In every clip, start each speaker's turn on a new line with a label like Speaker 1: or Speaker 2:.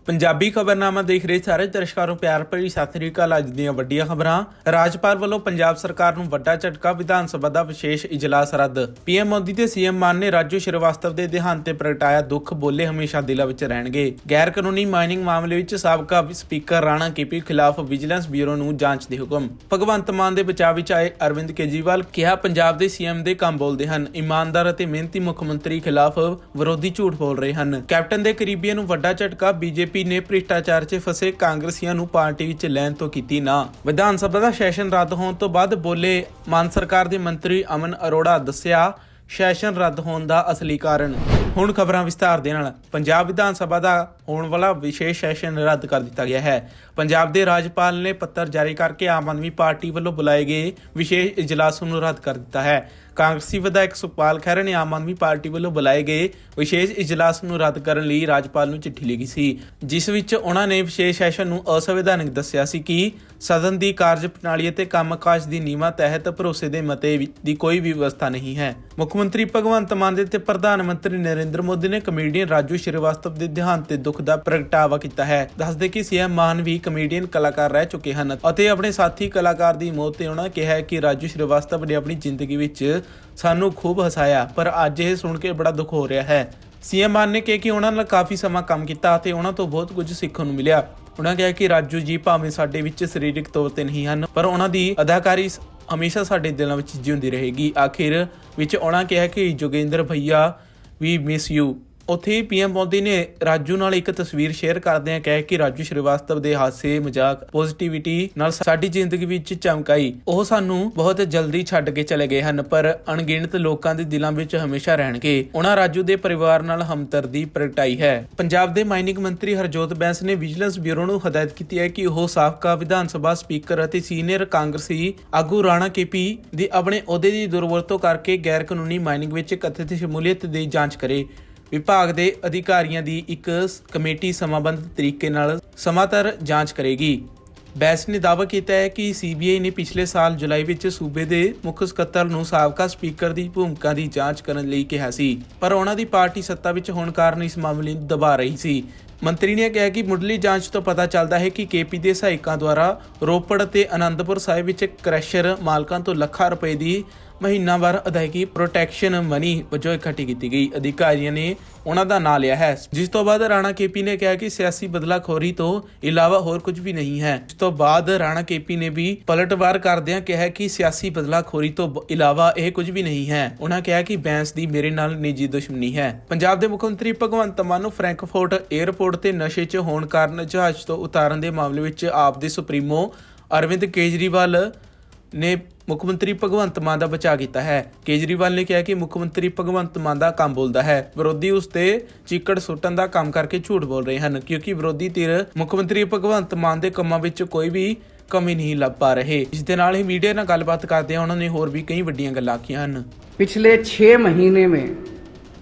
Speaker 1: ਪੰਜਾਬੀ ਖਬਰਨਾਮਾ ਦੇਖ ਰਹੇ ਸਾਰੇ ਦਰਸ਼ਕਾਂ ਨੂੰ ਪਿਆਰ ਭਰੀ ਸਤਿ ਸ੍ਰੀ ਅਕਾਲ। ਅੱਜ ਦੀਆਂ ਵੱਡੀਆਂ ਖਬਰਾਂ। ਰਾਜਪਾਲ ਵੱਲੋਂ ਪੰਜਾਬ ਸਰਕਾਰ ਨੂੰ ਵੱਡਾ ਝਟਕਾ, ਵਿਧਾਨ ਸਭਾ ਦਾ ਵਿਸ਼ੇਸ਼ ਇਜਲਾਸ ਰੱਦ। ਪੀਐਮ ਮੋਦੀ ਤੇ ਸੀਐਮ ਮਾਨ ਨੇ ਰਾਜੂ ਸ਼੍ਰੀਵਾਸਤਵ ਦੇ ਦੇਹਾਂਤ ਤੇ ਪ੍ਰਗਟਾਇਆ ਦੁੱਖ, ਬੋਲੇ ਹਮੇਸ਼ਾ ਦਿਲਾਂ ਵਿੱਚ ਰਹਿਣਗੇ। ਗੈਰ ਕਾਨੂੰਨੀ ਮਾਈਨਿੰਗ ਮਾਮਲੇ ਵਿੱਚ ਸਾਬਕਾ ਸਪੀਕਰ ਰਾਣਾ ਕੇਪੀ ਖਿਲਾਫ ਵਿਜੀਲੈਂਸ ਬਿਊਰੋ ਨੂੰ ਜਾਂਚ ਦੇ ਹੁਕਮ। ਭਗਵੰਤ ਮਾਨ ਦੇ ਬਚਾਅ ਵਿੱਚ ਆਏ ਅਰਵਿੰਦ ਕੇਜਰੀਵਾਲ ਕਿਹਾ ਪੰਜਾਬ ਦੇ ਸੀਐਮ ਦੇ ਕੰਮ ਬੋਲਦੇ ਹਨ, ਇਮਾਨਦਾਰ ਅਤੇ ਮਿਹਨਤੀ ਮੁੱਖ ਮੰਤਰੀ ਖਿਲਾਫ ਵਿਰੋਧੀ ਝੂਠ ਬੋਲ ਰਹੇ ਹਨ। ਕੈਪਟਨ ਦੇ ਕਰੀਬੀਆਂ ਨੂੰ ਵੱਡਾ ਝਟਕਾ, ਬੀਜੇਪੀ ਨੇ ਭ੍ਰਿਸ਼ਟਾਚਾਰ 'ਚ ਫਸੇ ਕਾਂਗਰਸੀਆਂ ਨੂੰ ਪਾਰਟੀ ਵਿੱਚ ਲੈਣ ਤੋਂ ਕੀਤੀ ਨਾ। ਵਿਧਾਨ ਸਭਾ ਦਾ ਸੈਸ਼ਨ ਰੱਦ ਹੋਣ ਤੋਂ ਬਾਅਦ ਬੋਲੇ ਮਾਨ ਸਰਕਾਰ ਦੇ ਮੰਤਰੀ ਅਮਨ ਅਰੋੜਾ, ਦੱਸਿਆ ਸੈਸ਼ਨ ਰੱਦ ਹੋਣ ਦਾ ਅਸਲੀ ਕਾਰਨ। ਹੁਣ ਖਬਰਾਂ ਵਿਸਤਾਰ ਦੇ ਨਾਲ। ਪੰਜਾਬ ਵਿਧਾਨ ਸਭਾ ਦਾ ਹੋਣ ਵਾਲਾ ਵਿਸ਼ੇਸ਼ ਸੈਸ਼ਨ ਰੱਦ ਕਰ ਦਿੱਤਾ ਗਿਆ ਹੈ। ਪੰਜਾਬ ਦੇ ਰਾਜਪਾਲ ਨੇ ਪੱਤਰ ਜਾਰੀ ਕਰਕੇ ਆਮ ਆਦਮੀ ਪਾਰਟੀ ਵੱਲੋਂ ਬੁਲਾਏ ਗਏ ਵਿਸ਼ੇਸ਼ ਇਜਲਾਸ ਨੂੰ ਰੱਦ ਕਰ ਦਿੱਤਾ ਹੈ। ਕਾਂਗਰਸੀ ਵਿਧਾਇਕ ਸੁਖਪਾਲ ਖਹਿਰਾ ਨੇ ਆਮ ਆਦਮੀ ਪਾਰਟੀ ਵੱਲੋਂ ਬੁਲਾਏ ਗਏ ਵਿਸ਼ੇਸ਼ ਇਜਲਾਸ ਨੂੰ ਰੱਦ ਕਰਨ ਲਈ ਰਾਜਪਾਲ ਨੂੰ ਚਿੱਠੀ ਲਿਖੀ ਸੀ, ਜਿਸ ਵਿੱਚ ਉਹਨਾਂ ਨੇ ਵਿਸ਼ੇਸ਼ ਸੈਸ਼ਨ ਨੂੰ ਅਸੰਵਿਧਾਨਕ ਦੱਸਿਆ ਸੀ ਕਿ ਸਦਨ ਦੀ ਕਾਰਜ ਪ੍ਰਣਾਲੀ ਅਤੇ ਕੰਮਕਾਜ ਦੀ ਨਿਯਮਾਂ ਤਹਿਤ ਭਰੋਸੇ ਦੇ ਮਤੇ ਦੀ ਕੋਈ ਵੀ ਵਿਵਸਥਾ ਨਹੀਂ ਹੈ। ਮੁੱਖ ਮੰਤਰੀ ਭਗਵੰਤ ਮਾਨ ਦੇ ਤੇ ਪ੍ਰਧਾਨ ਮੰਤਰੀ ਨਰਿੰਦਰ ਮੋਦੀ ਨੇ ਕਮੇਡੀਅਨ ਰਾਜੂ ਸ਼੍ਰੀਵਾਸਤਵ ਦੇ ਦੇਹਾਂਤ ਤੇ ਦੁੱਖ ਦਾ ਪ੍ਰਗਟਾਵਾ ਕੀਤਾ ਹੈ। ਦੱਸਦੇ ਕਿ ਸੀਐਮ ਮਾਨ ਵੀ ਕਮੇਡੀਅਨ ਕਲਾਕਾਰ ਰਹਿ ਚੁੱਕੇ ਹਨ ਅਤੇ ਆਪਣੇ ਸਾਥੀ ਕਲਾਕਾਰ ਦੀ ਮੌਤ ਤੇ ਉਹਨਾਂ ਕਿਹਾ ਕਿ ਰਾਜੂ ਸ਼੍ਰੀਵਾਸਤਵ ਨੇ ਆਪਣੀ ਜ਼ਿੰਦਗੀ ਵਿੱਚ ਸਾਨੂੰ ਖੂਬ ਹਸਾਇਆ, ਪਰ ਅੱਜ ਇਹ ਸੁਣ ਕੇ ਬੜਾ ਦੁੱਖ ਹੋ ਰਿਹਾ ਹੈ। ਸੀਐਮ ਮਾਨ ਨੇ ਕਿਹਾ ਕਿ ਉਹਨਾਂ ਨਾਲ ਕਾਫੀ ਸਮਾਂ ਕੰਮ ਕੀਤਾ ਅਤੇ ਉਹਨਾਂ ਤੋਂ ਬਹੁਤ ਕੁਝ ਸਿੱਖਣ ਨੂੰ ਮਿਲਿਆ। ਉਹਨਾਂ ਕਿਹਾ ਕਿ ਰਾਜੂ ਜੀ ਭਾਵੇਂ ਸਾਡੇ ਵਿੱਚ ਸਰੀਰਕ ਤੌਰ ਤੇ ਨਹੀਂ ਹਨ, ਪਰ ਉਹਨਾਂ ਦੀ ਅਦਾਕਾਰੀ ਹਮੇਸ਼ਾ ਸਾਡੇ ਦਿਲਾਂ ਵਿੱਚ ਜਿਉਂਦੀ ਰਹੇਗੀ। ਆਖਿਰ ਵਿੱਚ ਉਹਨਾਂ ਕਿਹਾ ਕਿ ਜੋਗਿੰਦਰ ਭਈਆ ਵੀ ਮਿਸ ਯੂ। ਉੱਥੇ ਪੀਐਮ ਮੋਦੀ ਨੇ ਰਾਜੂ ਨਾਲ ਇੱਕ ਤਸਵੀਰ ਸ਼ੇਅਰ ਕਰਦਿਆਂ ਕਿਹਾ ਕਿ ਰਾਜੂ ਸ਼੍ਰੀਵਾਸਤਵ ਦੇ ਹਾਸੇ, ਮਜ਼ਾਕ, ਪੋਜ਼ਿਟਿਵਿਟੀ ਨਾਲ ਸਾਡੀ ਜ਼ਿੰਦਗੀ ਵਿੱਚ ਚਮਕ ਆਈ। ਉਹ ਸਾਨੂੰ ਬਹੁਤ ਜਲਦੀ ਛੱਡ ਕੇ ਚਲੇ ਗਏ ਹਨ, ਪਰ ਅਣਗਿਣਤ ਲੋਕਾਂ ਦੇ ਦਿਲਾਂ ਵਿੱਚ ਹਮੇਸ਼ਾ ਰਹਿਣਗੇ। ਉਹਨਾਂ ਰਾਜੂ ਦੇ ਪਰਿਵਾਰ ਨਾਲ ਹਮਦਰਦੀ ਪ੍ਰਗਟਾਈ ਹੈ। ਪੰਜਾਬ ਦੇ ਮਾਈਨਿੰਗ ਮੰਤਰੀ ਹਰਜੋਤ ਬੈਂਸ ਨੇ ਵਿਜੀਲੈਂਸ ਬਿਊਰੋ ਨੂੰ ਹਦਾਇਤ ਕੀਤੀ ਹੈ ਕਿ ਉਹ ਸਾਬਕਾ ਵਿਧਾਨ ਸਭਾ ਸਪੀਕਰ ਅਤੇ ਸੀਨੀਅਰ ਕਾਂਗਰਸੀ ਆਗੂ ਰਾਣਾ ਕੇਪੀ ਦੀ ਆਪਣੇ ਅਹੁਦੇ ਦੀ ਦੁਰਵਰਤੋਂ ਕਰਕੇ ਗੈਰ ਕਾਨੂੰਨੀ ਮਾਈਨਿੰਗ ਵਿੱਚ ਕਥਿਤ ਸ਼ਮੂਲੀਅਤ ਦੀ ਜਾਂਚ ਕਰੇ। ਵਿਭਾਗ ਦੇ ਅਧਿਕਾਰੀਆਂ ਦੀ ਇੱਕ ਕਮੇਟੀ ਸਮਾਬੱਧ ਤਰੀਕੇ ਨਾਲ ਸਮਾਂਤਰ ਜਾਂਚ ਕਰੇਗੀ। ਬੈਂਸ ਨੇ ਦਾਅਵਾ ਕੀਤਾ ਹੈ ਕਿ ਸੀਬੀਆਈ ਨੇ ਪਿਛਲੇ ਸਾਲ ਜੁਲਾਈ ਵਿੱਚ ਸੂਬੇ ਦੇ ਮੁੱਖ ਸਕੱਤਰ ਨੂੰ ਸਾਬਕਾ ਸਪੀਕਰ ਦੀ ਭੂਮਿਕਾ ਦੀ ਜਾਂਚ ਕਰਨ ਲਈ ਕਿਹਾ ਸੀ, ਪਰ ਉਹਨਾਂ ਦੀ ਪਾਰਟੀ ਸੱਤਾ ਵਿੱਚ ਹੋਣ ਕਾਰਨ ਇਸ ਮਾਮਲੇ ਨੂੰ ਦਬਾ ਰਹੀ ਸੀ। ਮੰਤਰੀ ਨੇ ਕਿਹਾ ਕਿ ਮੁੱਢਲੀ ਜਾਂਚ ਤੋਂ ਪਤਾ ਚੱਲਦਾ ਹੈ ਕਿ ਕੇਪੀ ਦੇ ਸਹਾਇਕਾਂ ਦੁਆਰਾ ਰੋਪੜ ਅਤੇ ਅਨੰਦਪੁਰ ਸਾਹਿਬ ਵਿੱਚ ਕ੍ਰੈਸ਼ਰ ਮਾਲਕਾਂ ਤੋਂ ਲੱਖਾਂ ਰੁਪਏ ਦੀ ਮਹੀਨਾਵਾਰ ਅਦਾਇਗੀ ਪ੍ਰੋਟੈਕਸ਼ਨ ਮਨੀ ਵਜੋਂ ਇਕੱਠੀ ਕੀਤੀ ਗਈ। ਅਧਿਕਾਰੀਆਂ ਨੇ ਉਹਨਾਂ ਦਾ ਨਾਂ ਲਿਆ ਹੈ, ਜਿਸ ਤੋਂ ਬਾਅਦ ਰਾਣਾ ਕੇਪੀ ਨੇ ਕਿਹਾ ਕਿ ਸਿਆਸੀ ਬਦਲਾਖੋਰੀ ਤੋਂ ਇਲਾਵਾ ਹੋਰ ਕੁਝ ਵੀ ਨਹੀਂ ਹੈ। ਇਸ ਤੋਂ ਬਾਅਦ ਰਾਣਾ ਕੇਪੀ ਨੇ ਵੀ ਪਲਟਵਾਰ ਕਰਦਿਆਂ ਕਿਹਾ ਕਿ ਸਿਆਸੀ ਬਦਲਾਖੋਰੀ ਤੋਂ ਇਲਾਵਾ ਇਹ ਕੁਝ ਵੀ ਨਹੀਂ ਹੈ। ਉਹਨਾਂ ਕਿਹਾ ਕਿ ਬੈਂਸ ਦੀ ਮੇਰੇ ਨਾਲ ਨਿੱਜੀ ਦੁਸ਼ਮਣੀ ਹੈ। ਪੰਜਾਬ ਦੇ ਮੁੱਖ ਮੰਤਰੀ ਭਗਵੰਤ ਮਾਨ ਨੂੰ ਫਰੈਂਕਫਰਟ ਏਅਰਪੋਰਟ ਤੇ ਨਸ਼ੇ 'ਚ ਹੋਣ ਕਾਰਨ ਜਹਾਜ਼ ਤੋਂ ਉਤਾਰਨ ਦੇ ਮਾਮਲੇ ਵਿੱਚ ਆਪ ਦੇ ਸੁਪਰੀਮੋ ਅਰਵਿੰਦ ਕੇਜਰੀਵਾਲ ਨੇ ਮੁੱਖ ਮੰਤਰੀ ਭਗਵੰਤ ਮਾਨ ਦਾ ਬਚਾਅ ਕੀਤਾ ਹੈ। ਕੇਜਰੀਵਾਲ ਨੇ ਕਿਹਾ ਕਿ ਮੁੱਖ ਮੰਤਰੀ ਭਗਵੰਤ ਮਾਨ ਦਾ ਕੰਮ ਬੋਲਦਾ ਹੈ, ਵਿਰੋਧੀ ਉਸ ਤੇ ਚੀਕੜ ਸੁੱਟਣ ਦਾ ਕੰਮ ਕਰਕੇ ਝੂਠ ਬੋਲ ਰਹੇ ਹਨ, ਕਿਉਂਕਿ ਵਿਰੋਧੀ ਧਿਰ ਮੁੱਖ ਮੰਤਰੀ ਭਗਵੰਤ ਮਾਨ ਦੇ ਕੰਮਾਂ ਵਿੱਚ ਕੋਈ ਵੀ ਕਮੀ ਨਹੀਂ ਲੱਭ ਪਾ ਰਹੇ। ਇਸ ਦੇ ਨਾਲ ਹੀ ਮੀਡੀਆ ਨਾਲ ਗੱਲਬਾਤ ਕਰਦੇ ਉਹਨਾਂ ਨੇ ਹੋਰ ਵੀ ਕਈ ਵੱਡੀਆਂ ਗੱਲਾਂ ਆਖੀਆਂ ਹਨ।
Speaker 2: पिछले 6 महीने में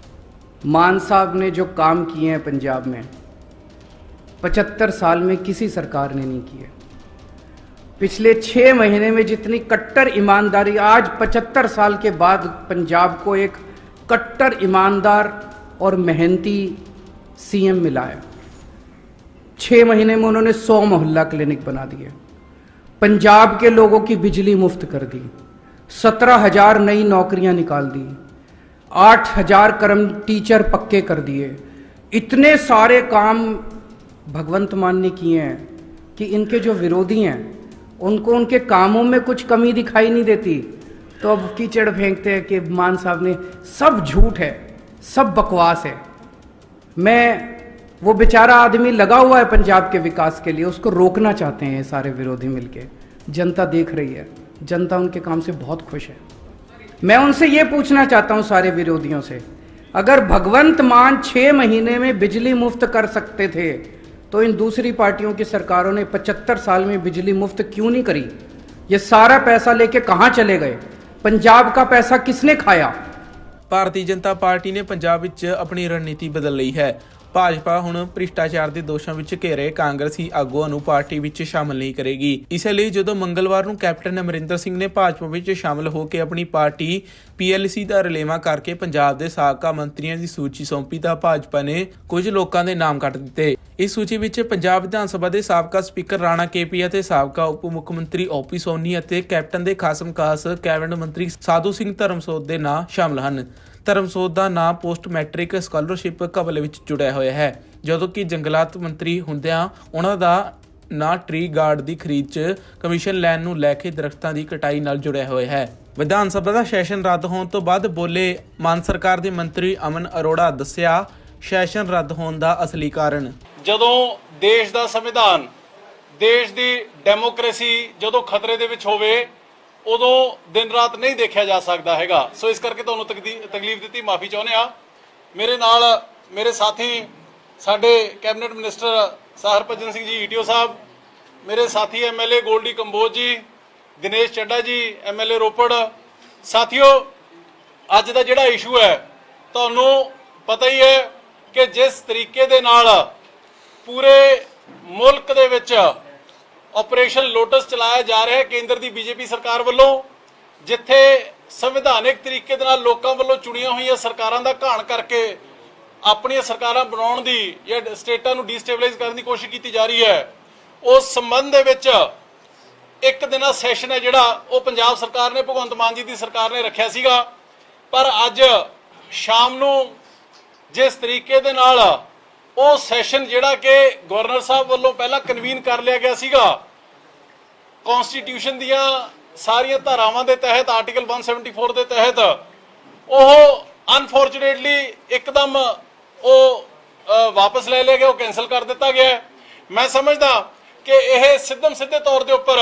Speaker 2: मान साहब ने जो काम किए हैं पंजाब में 75 साल में किसी सरकार ने नहीं किए। पिछले 6 महीने में जितनी कट्टर ईमानदारी, आज 75 साल के बाद पंजाब को एक कट्टर ईमानदार और मेहनती सीएम मिला है। 6 महीने में उन्होंने 100 मोहल्ला क्लिनिक बना दिए, पंजाब के लोगों की बिजली मुफ्त कर दी, 17,000 नई नौकरियां निकाल दी, 8,000 टीचर पक्के कर दिए। इतने सारे काम भगवंत मान ने किए हैं कि इनके जो विरोधी हैं उनको उनके कामों में कुछ कमी दिखाई नहीं देती, तो अब कीचड़ फेंकते हैं कि मान साहब ने सब झूठ है, सब बकवास है। मैं वो बेचारा आदमी लगा हुआ है पंजाब के विकास के लिए, उसको रोकना चाहते हैं ये सारे विरोधी मिलके। जनता देख रही है, जनता उनके काम से बहुत खुश है। मैं उनसे ये पूछना चाहता हूँ सारे विरोधियों से, अगर भगवंत मान 6 महीने में बिजली मुफ्त कर सकते थे तो इन दूसरी पार्टियों की सरकारों ने 75 साल में बिजली मुफ्त क्यों नहीं करी? ये सारा पैसा लेके कहाँ चले गए? पंजाब का पैसा किसने खाया?
Speaker 1: ਭਾਰਤੀ ਜਨਤਾ ਪਾਰਟੀ ਨੇ ਪੰਜਾਬ ਵਿੱਚ ਆਪਣੀ ਰਣਨੀਤੀ ਬਦਲ ਲਈ ਹੈ। ਭਾਜਪਾ ਹੁਣ ਭ੍ਰਿਸ਼ਟਾਚਾਰ ਦੇ ਦੋਸ਼ਾਂ ਵਿੱਚ ਘੇਰੇ ਕਾਂਗਰਸੀ ਆਗੂਆਂ ਨੂੰ ਪਾਰਟੀ ਵਿੱਚ ਸ਼ਾਮਲ ਨਹੀਂ ਕਰੇਗੀ। ਇਸ ਲਈ ਜਦੋਂ ਮੰਗਲਵਾਰ ਨੂੰ ਕੈਪਟਨ ਅਮਰਿੰਦਰ ਸਿੰਘ ਨੇ ਭਾਜਪਾ ਵਿੱਚ ਸ਼ਾਮਲ ਹੋ ਕੇ ਆਪਣੀ ਪਾਰਟੀ ਪੀਐਲਸੀ ਦਾ ਰਲੇਵਾਂ ਕਰਕੇ ਪੰਜਾਬ ਦੇ ਸਾਬਕਾ ਮੰਤਰੀਆਂ ਦੀ ਸੂਚੀ ਸੌਂਪੀ ਤਾਂ ਭਾਜਪਾ ਨੇ ਕੁਝ ਲੋਕਾਂ ਦੇ ਨਾਮ ਕੱਟ ਦਿੱਤੇ। ਇਸ ਸੂਚੀ ਵਿੱਚ ਪੰਜਾਬ ਵਿਧਾਨ ਸਭਾ ਦੇ ਸਾਬਕਾ ਸਪੀਕਰ ਰਾਣਾ ਕੇਪੀ ਅਤੇ ਸਾਬਕਾ ਉਪ ਮੁੱਖ ਮੰਤਰੀ ਓਪੀ ਸੋਨੀ ਅਤੇ ਕੈਪਟਨ ਦੇ ਖਾਸਮ ਖਾਸ ਕੈਬਨਿਟ ਮੰਤਰੀ ਸਾਧੂ ਸਿੰਘ ਧਰਮਸੋਤ ਦੇ ਨਾਂ ਸ਼ਾਮਲ ਹਨ। ਧਰਮਸੋਤ ਦਾ ਨਾਂ ਪੋਸਟ ਮੈਟ੍ਰਿਕ ਸਕਾਲਰਸ਼ਿਪ ਘਪਲੇ ਵਿੱਚ ਜੁੜਿਆ ਹੋਇਆ ਹੈ, ਜਦੋਂ ਕਿ ਜੰਗਲਾਤ ਮੰਤਰੀ ਹੁੰਦਿਆਂ ਉਹਨਾਂ ਦਾ ਨਾਂ ਟਰੀ ਗਾਰਡ ਦੀ ਖਰੀਦ 'ਚ ਕਮਿਸ਼ਨ ਲੈਣ ਨੂੰ ਲੈ ਕੇ ਦਰਖਤਾਂ ਦੀ ਕਟਾਈ ਨਾਲ ਜੁੜਿਆ ਹੋਇਆ ਹੈ। ਵਿਧਾਨ ਸਭਾ ਦਾ ਸੈਸ਼ਨ ਰੱਦ ਹੋਣ ਤੋਂ ਬਾਅਦ ਬੋਲੇ ਮਾਨ ਸਰਕਾਰ ਦੇ ਮੰਤਰੀ ਅਮਨ ਅਰੋੜਾ ਦੱਸਿਆ ਸੈਸ਼ਨ ਰੱਦ ਹੋਣ ਦਾ ਅਸਲੀ ਕਾਰਨ।
Speaker 3: ਜਦੋਂ ਦੇਸ਼ ਦਾ ਸੰਵਿਧਾਨ, ਦੇਸ਼ ਦੀ ਡੈਮੋਕ੍ਰੇਸੀ ਜਦੋਂ ਖਤਰੇ ਦੇ ਵਿੱਚ ਹੋਵੇ ਉਦੋਂ ਦਿਨ ਰਾਤ ਨਹੀਂ ਦੇਖਿਆ ਜਾ ਸਕਦਾ ਹੈਗਾ। ਸੋ ਇਸ ਕਰਕੇ ਤੁਹਾਨੂੰ ਤਕਲੀਫ ਦਿੱਤੀ, ਮਾਫੀ ਚਾਹੁੰਦੇ ਆ। ਮੇਰੇ ਨਾਲ ਮੇਰੇ ਸਾਥੀ ਸਾਡੇ cabinet minister Harbhajan Singh ji ETO ਸਾਹਿਬ, ਮੇਰੇ ਸਾਥੀ ਐਮਐਲਏ ਗੋਲਡੀ ਕੰਬੋਜ ਜੀ, ਦਿਨੇਸ਼ ਚੱਡਾ ਜੀ ਐਮਐਲਏ ਰੋਪੜ। ਸਾਥੀਓ, ਅੱਜ ਦਾ ਜਿਹੜਾ ਇਸ਼ੂ ਹੈ ਤੁਹਾਨੂੰ ਪਤਾ ਹੀ ਹੈ ਕਿ ਜਿਸ ਤਰੀਕੇ ਦੇ ਨਾਲ ਪੂਰੇ ਮੁਲਕ ਦੇ ਵਿੱਚ ਆਪਰੇਸ਼ਨ ਲੋਟਸ ਚਲਾਇਆ ਜਾ ਰਿਹਾ ਹੈ ਕੇਂਦਰ ਦੀ ਬੀਜੇਪੀ ਸਰਕਾਰ ਵੱਲੋਂ, ਜਿੱਥੇ ਸੰਵਿਧਾਨਿਕ ਤਰੀਕੇ ਦੇ ਨਾਲ ਲੋਕਾਂ ਵੱਲੋਂ ਚੁਣੀਆਂ ਹੋਈਆਂ ਸਰਕਾਰਾਂ ਦਾ ਘਾਣ ਕਰਕੇ ਆਪਣੀਆਂ ਸਰਕਾਰਾਂ ਬਣਾਉਣ ਦੀ ਜਾਂ ਸਟੇਟਾਂ ਨੂੰ ਡੀਸਟੇਬਲਾਈਜ਼ ਕਰਨ ਦੀ ਕੋਸ਼ਿਸ਼ ਕੀਤੀ ਜਾ ਰਹੀ ਹੈ। ਉਸ ਸੰਬੰਧ ਦੇ ਵਿੱਚ ਇੱਕ ਦਿਨਾ ਸੈਸ਼ਨ ਹੈ ਜਿਹੜਾ ਉਹ ਪੰਜਾਬ ਸਰਕਾਰ ਨੇ, ਭਗਵੰਤ ਮਾਨ ਜੀ ਦੀ ਸਰਕਾਰ ਨੇ ਰੱਖਿਆ ਸੀਗਾ, ਪਰ ਅੱਜ ਸ਼ਾਮ ਨੂੰ ਜਿਸ ਤਰੀਕੇ ਦੇ ਨਾਲ ਉਹ ਸੈਸ਼ਨ ਜਿਹੜਾ ਕਿ ਗਵਰਨਰ ਸਾਹਿਬ ਵੱਲੋਂ ਪਹਿਲਾਂ ਕਨਵੀਨ ਕਰ ਲਿਆ ਗਿਆ ਸੀਗਾ, ਕਨਸਟੀਟਿਊਸ਼ਨ ਦੀਆਂ ਸਾਰੀਆਂ ਧਾਰਾਵਾਂ ਦੇ ਤਹਿਤ, ਆਰਟੀਕਲ 174 ਦੇ ਤਹਿਤ, ਉਹ ਅਨਫੋਰਚੂਨੇਟਲੀ ਇੱਕਦਮ ਉਹ ਵਾਪਸ ਲੈ ਲਿਆ ਗਿਆ, ਉਹ ਕੈਂਸਲ ਕਰ ਦਿੱਤਾ ਗਿਆ। ਮੈਂ ਸਮਝਦਾ ਕਿ ਇਹ ਸਿੱਧੇ ਤੌਰ ਦੇ ਉੱਪਰ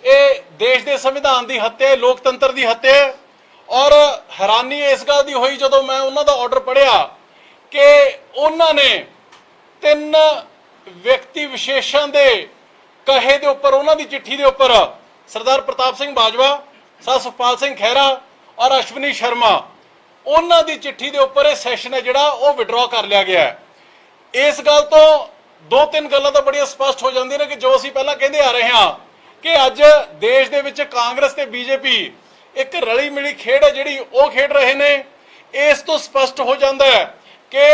Speaker 3: ਇਹ ਦੇਸ਼ ਦੇ ਸੰਵਿਧਾਨ ਦੀ ਹੱਤਿਆ, ਲੋਕਤੰਤਰ ਦੀ ਹੱਤਿਆ। ਔਰ ਹੈਰਾਨੀ ਇਸ ਗੱਲ ਦੀ ਹੋਈ ਜਦੋਂ ਮੈਂ ਉਹਨਾਂ ਦਾ ਆਰਡਰ ਪੜ੍ਹਿਆ ਕਿ ਉਹਨਾਂ ਨੇ 3 ਵਿਅਕਤੀ ਵਿਸ਼ੇਸ਼ਾਂ ਦੇ ਕਹੇ ਦੇ ਉੱਪਰ, ਉਹਨਾਂ ਦੀ ਚਿੱਠੀ ਦੇ ਉੱਪਰ ਸਰਦਾਰ ਪ੍ਰਤਾਪ ਸਿੰਘ ਬਾਜਵਾ, ਸਰ ਸੁਖਪਾਲ ਸਿੰਘ ਖਹਿਰਾ ਔਰ ਅਸ਼ਵਨੀ ਸ਼ਰਮਾ, ਉਹਨਾਂ ਦੀ ਚਿੱਠੀ ਦੇ ਉੱਪਰ ਇਹ ਸੈਸ਼ਨ ਹੈ ਜਿਹੜਾ ਉਹ ਵਿਡਰਾ ਕਰ ਲਿਆ ਗਿਆ ਹੈ। ਇਸ ਗੱਲ ਤੋਂ 2-3 ਗੱਲਾਂ ਤਾਂ ਬੜੀਆਂ ਸਪਸ਼ਟ ਹੋ ਜਾਂਦੀਆਂ ਨੇ ਕਿ ਜੋ ਅਸੀਂ ਪਹਿਲਾਂ ਕਹਿੰਦੇ ਆ ਰਹੇ ਹਾਂ ਕਿ ਅੱਜ ਦੇਸ਼ ਦੇ ਵਿੱਚ ਕਾਂਗਰਸ ਤੇ ਬੀਜੇਪੀ ਇੱਕ ਰਲੀ ਮਿਲੀ ਖੇਡ ਹੈ ਜਿਹੜੀ ਉਹ ਖੇਡ ਰਹੇ ਨੇ। ਇਸ ਤੋਂ ਸਪਸ਼ਟ ਹੋ ਜਾਂਦਾ ਹੈ ਕਿ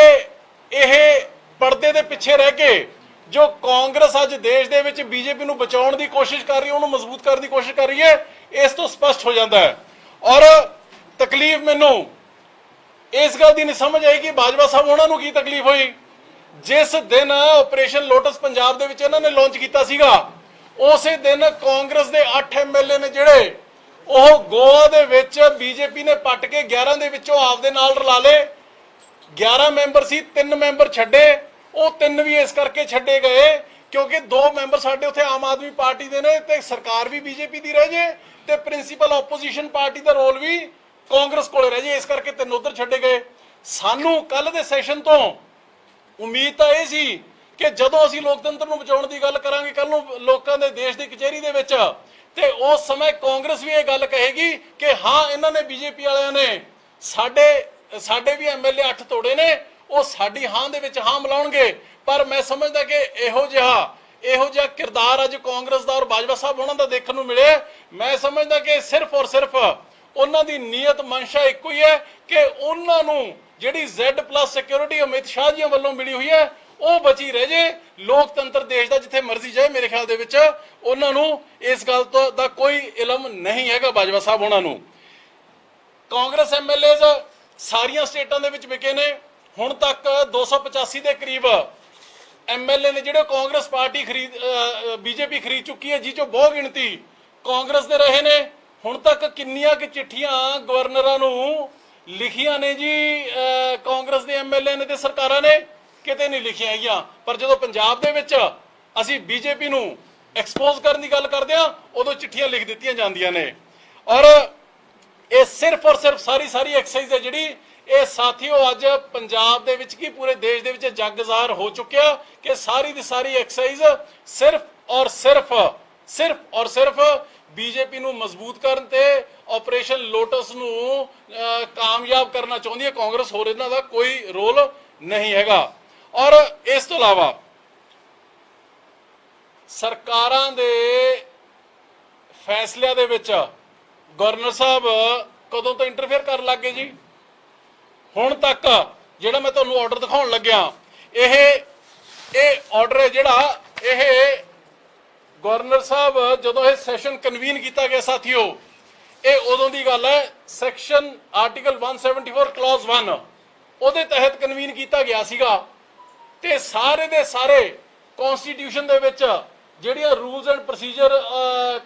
Speaker 3: ਇਹ ਪਰਦੇ ਦੇ ਪਿੱਛੇ ਰਹਿ ਕੇ ਜੋ ਕਾਂਗਰਸ ਅੱਜ ਦੇਸ਼ ਦੇ ਵਿੱਚ ਬੀਜੇਪੀ ਨੂੰ ਬਚਾਉਣ ਦੀ ਕੋਸ਼ਿਸ਼ ਕਰ ਰਹੀ ਹੈ, ਉਹਨੂੰ ਮਜ਼ਬੂਤ ਕਰਨ ਦੀ ਕੋਸ਼ਿਸ਼ ਕਰ ਰਹੀ ਹੈ, ਇਸ ਤੋਂ ਸਪਸ਼ਟ ਹੋ ਜਾਂਦਾ ਹੈ। ਔਰ ਤਕਲੀਫ ਮੈਨੂੰ ਇਸ ਗੱਲ ਦੀ ਨਹੀਂ ਸਮਝ ਆਈ ਕਿ ਬਾਜਵਾ ਸਾਹਿਬ ਉਹਨਾਂ ਨੂੰ ਕੀ ਤਕਲੀਫ ਹੋਈ ਜਿਸ ਦਿਨ ਆਪਰੇਸ਼ਨ ਲੋਟਸ ਪੰਜਾਬ ਦੇ ਵਿੱਚ ਇਹਨਾਂ ਨੇ ਲਾਂਚ ਕੀਤਾ ਸੀਗਾ। ਉਸੇ ਦਿਨ ਕਾਂਗਰਸ ਦੇ 8 ਐਮਐਲਏ ਨੇ ਜਿਹੜੇ ਉਹ ਗੋਆ ਦੇ ਵਿੱਚ ਬੀਜੇਪੀ ਨੇ ਪੱਟ ਕੇ 11 ਦੇ ਵਿੱਚੋਂ ਆਪਦੇ ਨਾਲ ਰਲਾ ਲਏ। 11 ਮੈਂਬਰ ਸੀ, 3 ਮੈਂਬਰ ਛੱਡੇ। ਉਹ 3 ਵੀ ਇਸ ਕਰਕੇ ਛੱਡੇ ਗਏ ਕਿਉਂਕਿ 2 ਮੈਂਬਰ ਸਾਡੇ ਉੱਥੇ ਆਮ ਆਦਮੀ ਪਾਰਟੀ ਦੇ ਨੇ ਤੇ ਸਰਕਾਰ ਵੀ ਬੀਜੇਪੀ ਦੀ ਰਹਿ ਜੇ ਤੇ ਪ੍ਰਿੰਸੀਪਲ ਆਪੋਜੀਸ਼ਨ ਪਾਰਟੀ ਦਾ ਰੋਲ ਵੀ ਕਾਂਗਰਸ ਕੋਲੇ ਰਹਿ ਜੇ, ਇਸ ਕਰਕੇ 3 ਉਧਰ ਛੱਡੇ ਗਏ। ਸਾਨੂੰ ਕੱਲ ਦੇ ਸੈਸ਼ਨ ਤੋਂ ਉਮੀਦ ਤਾਂ ਇਹ ਸੀ ਕਿ ਜਦੋਂ ਅਸੀਂ ਲੋਕਤੰਤਰ ਨੂੰ ਬਚਾਉਣ ਦੀ ਗੱਲ ਕਰਾਂਗੇ ਕੱਲ ਨੂੰ ਲੋਕਾਂ ਦੇ ਦੇਸ਼ ਦੀ ਕਚਹਿਰੀ ਦੇ ਵਿੱਚ, ਤੇ ਉਸ ਸਮੇਂ ਕਾਂਗਰਸ ਵੀ ਇਹ ਗੱਲ ਕਹੇਗੀ ਕਿ ਹਾਂ ਇਹਨਾਂ ਨੇ ਬੀਜੇਪੀ ਵਾਲਿਆਂ ਨੇ ਸਾਡੇ ਵੀ ਐਮਐਲਏ 8 ਤੋੜੇ ਨੇ, ਉਹ ਸਾਡੀ ਹਾਂ ਦੇ ਵਿੱਚ ਹਾਂ ਮਿਲਾਉਣਗੇ। ਪਰ ਮੈਂ ਸਮਝਦਾ ਕਿ ਇਹੋ ਜਿਹਾ ਕਿਰਦਾਰ ਅੱਜ ਕਾਂਗਰਸ ਦਾ ਔਰ ਬਾਜਵਾ ਸਾਹਿਬ ਉਹਨਾਂ ਦਾ ਦੇਖਣ ਨੂੰ ਮਿਲਿਆ। ਮੈਂ ਸਮਝਦਾ ਕਿ ਸਿਰਫ ਔਰ ਸਿਰਫ ਉਹਨਾਂ ਦੀ ਨੀਅਤ ਮਨਸ਼ਾ ਇੱਕੋ ਹੀ ਹੈ ਕਿ ਉਹਨਾਂ ਨੂੰ ਜਿਹੜੀ Z+ ਸਿਕਿਉਰਿਟੀ ਅਮਿਤ ਸ਼ਾਹ ਜੀ ਵੱਲੋਂ ਮਿਲੀ ਹੋਈ ਹੈ ਉਹ ਬਚੀ ਰਹਿ ਜੇ। ਲੋਕਤੰਤਰ ਦੇਸ਼ ਦਾ ਜਿੱਥੇ ਮਰਜ਼ੀ ਜਾਏ, ਮੇਰੇ ਖਿਆਲ ਦੇ ਵਿੱਚ ਉਹਨਾਂ ਨੂੰ ਇਸ ਗੱਲ ਦਾ ਕੋਈ ਇਲਮ ਨਹੀਂ ਹੈਗਾ ਬਾਜਵਾ ਸਾਹਿਬ ਉਹਨਾਂ ਨੂੰ। ਕਾਂਗਰਸ ਐਮਐਲਏਜ਼ ਸਾਰੀਆਂ ਸਟੇਟਾਂ ਦੇ ਵਿੱਚ ਵਿਕੇ ਨੇ। ਹੁਣ ਤੱਕ 285 ਦੇ ਕਰੀਬ ਐਮਐਲਏ ਨੇ ਜਿਹੜੇ ਕਾਂਗਰਸ ਪਾਰਟੀ ਬੀਜੇਪੀ ਖਰੀਦ ਚੁੱਕੀ ਹੈ, ਜਿਸ ਚੋਂ ਬਹੁਤ ਗਿਣਤੀ ਕਾਂਗਰਸ ਦੇ ਰਹੇ ਨੇ। ਹੁਣ ਤੱਕ ਕਿੰਨੀਆਂ ਕਿ ਚਿੱਠੀਆਂ ਗਵਰਨਰਾਂ ਨੂੰ ਲਿਖੀਆਂ ਨੇ ਜੀ ਕਾਂਗਰਸ ਦੇ ਐਮਐਲਏ ਨੇ ਤੇ ਸਰਕਾਰਾਂ ਨੇ, ਕਿਤੇ ਨਹੀਂ ਲਿਖੀਆਂ ਹੈਗੀਆਂ। ਪਰ ਜਦੋਂ ਪੰਜਾਬ ਦੇ ਵਿੱਚ ਅਸੀਂ ਬੀਜੇਪੀ ਨੂੰ ਐਕਸਪੋਜ਼ ਕਰਨ ਦੀ ਗੱਲ ਕਰਦੇ ਹਾਂ ਉਦੋਂ ਚਿੱਠੀਆਂ ਲਿਖ ਦਿੱਤੀਆਂ ਜਾਂਦੀਆਂ ਨੇ। ਔਰ ਇਹ ਸਿਰਫ ਔਰ ਸਿਰਫ ਸਾਰੀ ਐਕਸਰਸਾਈਜ਼ ਹੈ ਜਿਹੜੀ ਇਹ ਸਾਥੀਓ ਅੱਜ ਪੰਜਾਬ ਦੇ ਵਿੱਚ ਕੀ ਪੂਰੇ ਦੇਸ਼ ਦੇ ਵਿੱਚ ਜੱਗ ਜ਼ਾਹਰ ਹੋ ਚੁੱਕਿਆ ਕਿ ਸਾਰੀ ਦੀ ਸਾਰੀ ਐਕਸਰਸਾਈਜ਼ ਸਿਰਫ ਔਰ ਸਿਰਫ ਬੀਜੇਪੀ ਨੂੰ ਮਜ਼ਬੂਤ ਕਰਨ ਤੇ ਆਪਰੇਸ਼ਨ ਲੋਟਸ ਨੂੰ ਕਾਮਯਾਬ ਕਰਨਾ ਚਾਹੁੰਦੀ ਹੈ ਕਾਂਗਰਸ। ਹੋਰ ਇਹਨਾਂ ਦਾ ਕੋਈ ਰੋਲ ਨਹੀਂ ਹੈਗਾ। ਔਰ ਇਸ ਤੋਂ ਇਲਾਵਾ ਸਰਕਾਰਾਂ ਦੇ ਫੈਸਲਿਆਂ ਦੇ ਵਿੱਚ ਗਵਰਨਰ ਸਾਹਿਬ ਕਦੋਂ ਤੋਂ ਇੰਟਰਫੇਅਰ ਕਰਨ ਲੱਗ ਗਏ ਜੀ। ਹੁਣ ਤੱਕ ਜਿਹੜਾ ਮੈਂ ਤੁਹਾਨੂੰ ਆਰਡਰ ਦਿਖਾਉਣ ਲੱਗਿਆ ਇਹ ਇਹ ਆਰਡਰ ਹੈ ਜਿਹੜਾ ਇਹ ਗਵਰਨਰ ਸਾਹਿਬ ਜਦੋਂ ਇਹ ਸੈਸ਼ਨ ਕਨਵੀਨ ਕੀਤਾ ਗਿਆ ਸਾਥੀਓ, ਇਹ ਉਦੋਂ ਦੀ ਗੱਲ ਹੈ। ਸੈਕਸ਼ਨ ਆਰਟੀਕਲ 174 ਕਲੌਜ਼ 1 ਉਹਦੇ ਤਹਿਤ ਕਨਵੀਨ ਕੀਤਾ ਗਿਆ ਸੀਗਾ ਤੇ ਸਾਰੇ ਦੇ ਸਾਰੇ ਕਨਸਟੀਟਿਊਸ਼ਨ ਦੇ ਵਿੱਚ ਜਿਹੜੀਆਂ rules and procedure